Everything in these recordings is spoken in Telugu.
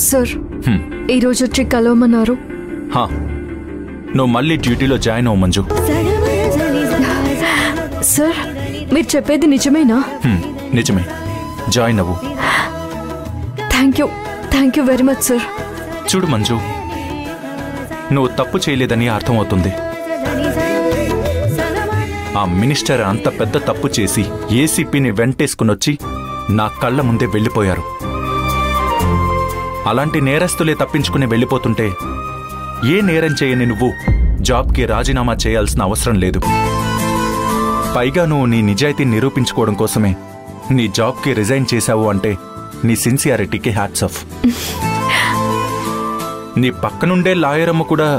సార్ ఈరోజు వచ్చి కలవమన్నారు. నువ్వు మళ్ళీ డ్యూటీలో జాయిన్ అవ్వు మంజు. సార్ మీరు చెప్పేది నిజమేనా? నిజమే, జాయిన్ అవ్వు. Thank you very much sir. చూడు మంజు, నువ్వు తప్పు చేయలేదని అర్థమవుతుంది. ఆ మినిస్టర్ అంత పెద్ద తప్పు చేసి ఏసీపీని వెంటేసుకునొచ్చి నా కళ్ళ ముందే వెళ్ళిపోయారు. అలాంటి నేరస్తులే తప్పించుకుని వెళ్ళిపోతుంటే ఏ నేరం చేయని నువ్వు జాబ్కి రాజీనామా చేయాల్సిన అవసరం లేదు. పైగా నువ్వు నీ నిజాయితీ నిరూపించుకోవడం కోసమే నీ జాబ్కి రిజైన్ చేశావు అంటే నీ సిన్సియారిటీకి హ్యాట్స్ ఆఫ్. నీ పక్కనుండే లాయరమ్మ కూడా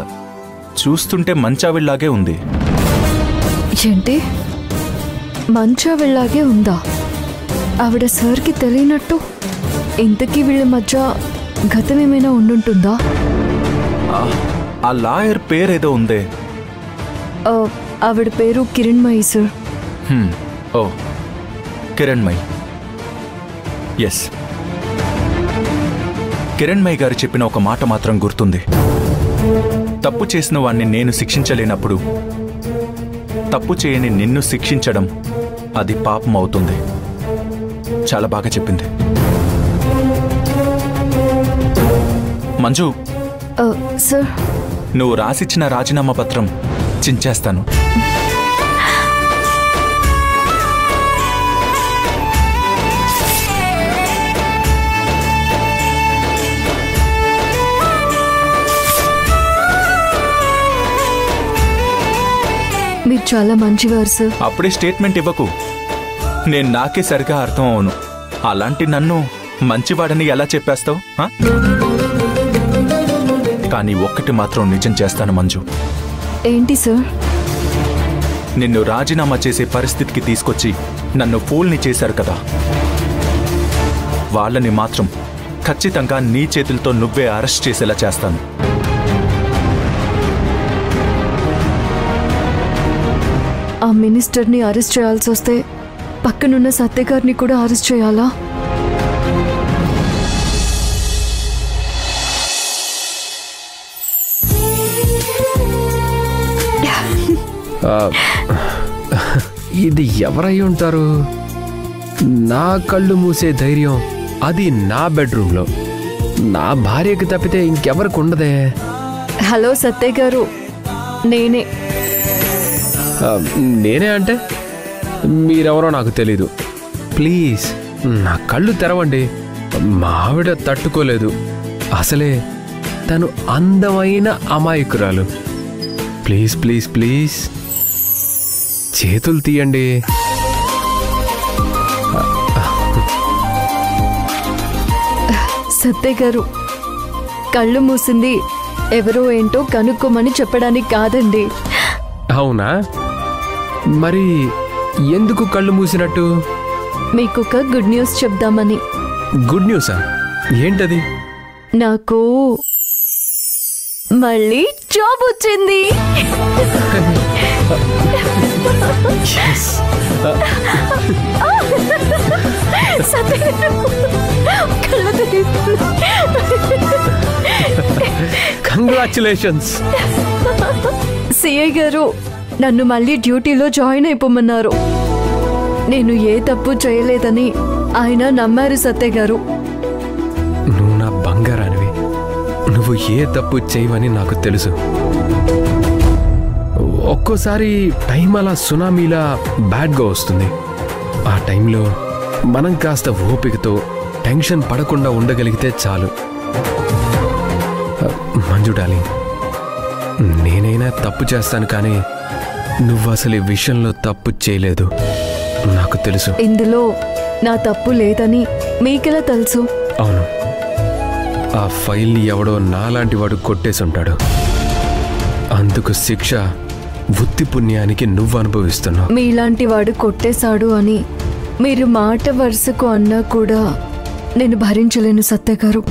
చూస్తుంటే మంచావిళ్లాగే ఉంది. ఏంటి మంచావిళ్లాగే ఉందా? ఆవిడ సార్కి తెలియనట్టు ఇంతకీ వీళ్ళ మధ్య గతమేమైనా ఉండుంటుందా? ఆ లాయర్ పేరేదో ఉందే. ఆవిడ పేరు కిరణ్మయి సార్. ఓ కిరణ్మయి. ఎస్, కిరణ్మయి గారు చెప్పిన ఒక మాట మాత్రం గుర్తుంది. తప్పు చేసిన వాణ్ణి నేను శిక్షించలేనప్పుడు తప్పు చేయని నిన్ను శిక్షించడం అది పాపం అవుతుంది. చాలా బాగా చెప్పింది. మంజు సార్, నువ్వు రాసిచ్చిన రాజీనామా పత్రం చించేస్తాను. మీరు చాలా మంచివారు సార్. అప్పుడే స్టేట్మెంట్ ఇవ్వకు. నేను నాకే సరిగా అర్థం అవును. అలాంటి నన్ను మంచివాడని ఎలా చెప్పేస్తావు? కానీ ఒక్కటి మాత్రం నిజం చేస్తాను మంజు. ఏంటి సార్? నిన్ను రాజీనామా చేసే పరిస్థితికి తీసుకొచ్చి నన్ను ఫూల్ని చేశారు కదా, వాళ్ళని మాత్రం ఖచ్చితంగా నీ చేతులతో నువ్వే అరెస్ట్ చేసేలా చేస్తాను. ఆ మినిస్టర్ని అరెస్ట్ చేయాల్సి వస్తే పక్కనున్న సత్య గారిని కూడా అరెస్ట్ చేయాలా? ఇది ఎవరై ఉంటారు? నా కళ్ళు మూసే ధైర్యం అది నా బెడ్రూమ్లో నా భార్యకి తప్పితే ఇంకెవరికి ఉండదే. హలో సత్య గారు, నేనే. నేనే అంటే మీరెవరో నాకు తెలీదు. ప్లీజ్ నా కళ్ళు తెరవండి. మా ఆవిడ తట్టుకోలేదు. అసలే తను అందమైన అమాయకురాలు. ప్లీజ్ ప్లీజ్ ప్లీజ్ చేతులు తీయండి. సత్య గారు, కళ్ళు మూసింది ఎవరో ఏంటో కనుక్కోమని చెప్పడానికి కాదండి. అవునా? మరి ఎందుకు కళ్ళు మూసినట్టు? మీకు ఒక గుడ్ న్యూస్ చెప్దామని. గుడ్ న్యూసా? ఏంటది? నాకు మళ్ళీ జాబ్ వచ్చింది. కంగ్రాచులేషన్స్. సిఐ గారు నన్ను మళ్ళీ డ్యూటీలో జాయిన్ అయిపోమన్నారు. నేను ఏ తప్పు చేయలేదని ఆయన నమ్మారు సత్య గారు. నువ్వు నా బంగారానివి. నువ్వు ఏ తప్పు చేయవని నాకు తెలుసు. ఒక్కోసారి టైం అలా సునామీలా బ్యాడ్గా వస్తుంది. ఆ టైంలో మనం కాస్త ఓపికతో టెన్షన్ పడకుండా ఉండగలిగితే చాలు. మంజు డార్లింగ్, నేనైనా తప్పు చేస్తాను, కానీ నువ్వు అసలు ఈ విషయంలో తప్పు చేయలేదు. నాకు తెలుసు. ఇందులో నా తప్పు లేదని మీకెలా తెలుసు? అవును, ఆ ఫైల్ని ఎవడో నాలాంటి వాడు కొట్టేసి ఉంటాడు. అందుకు శిక్ష వృత్తి పుణ్యానికి నువ్వు అనుభవిస్తున్నావు. మీలాంటి వాడు కొట్టేశాడు అని మీరు మాట వరుసకు అన్నా కూడా నేను భరించలేను సత్య గారు.